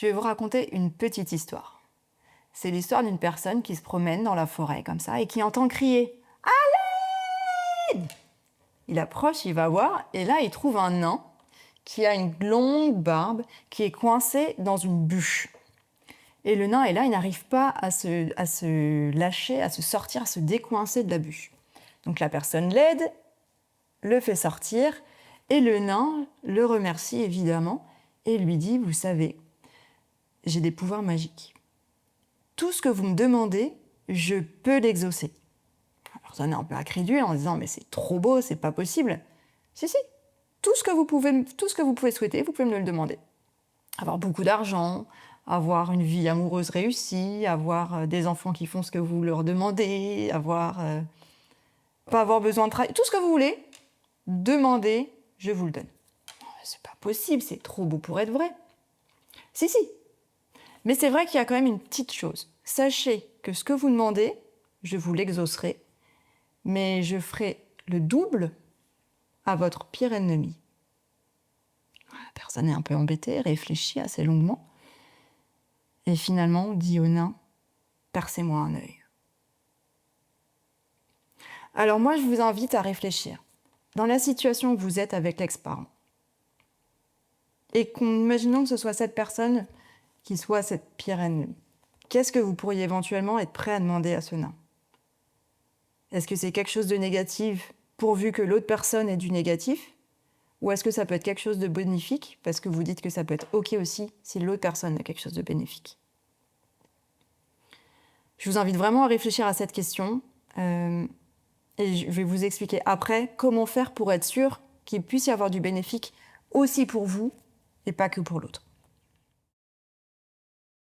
Je vais vous raconter une petite histoire. C'est l'histoire d'une personne qui se promène dans la forêt comme ça et qui entend crier « À l'aide !» Il approche, il va voir et là il trouve un nain qui a une longue barbe qui est coincé dans une bûche. Et le nain est là, il n'arrive pas à se lâcher, à se sortir, à se décoincer de la bûche. Donc la personne l'aide, le fait sortir et le nain le remercie évidemment et lui dit « Vous savez, j'ai des pouvoirs magiques. Tout ce que vous me demandez, je peux l'exaucer. » La personne est un peu incrédule en disant « Mais c'est trop beau, c'est pas possible. » Si, tout ce que vous pouvez souhaiter, vous pouvez me le demander. Avoir beaucoup d'argent, avoir une vie amoureuse réussie, avoir des enfants qui font ce que vous leur demandez, pas avoir besoin de travailler, tout ce que vous voulez, demandez, je vous le donne. C'est pas possible, c'est trop beau pour être vrai. Si. Mais c'est vrai qu'il y a quand même une petite chose. Sachez que ce que vous demandez, je vous l'exaucerai, mais je ferai le double à votre pire ennemi. La personne est un peu embêtée, réfléchit assez longuement, et finalement dit au nain « Percez-moi un œil ». Alors moi, je vous invite à réfléchir. Dans la situation où vous êtes avec l'ex-parent, et imaginons que ce soit cette personne qui soit cette pire ennemie, qu'est-ce que vous pourriez éventuellement être prêt à demander à ce nain? Est-ce que c'est quelque chose de négatif pourvu que l'autre personne ait du négatif? Ou est-ce que ça peut être quelque chose de bénéfique parce que vous dites que ça peut être OK aussi si l'autre personne a quelque chose de bénéfique? Je vous invite vraiment à réfléchir à cette question et je vais vous expliquer après comment faire pour être sûr qu'il puisse y avoir du bénéfique aussi pour vous et pas que pour l'autre.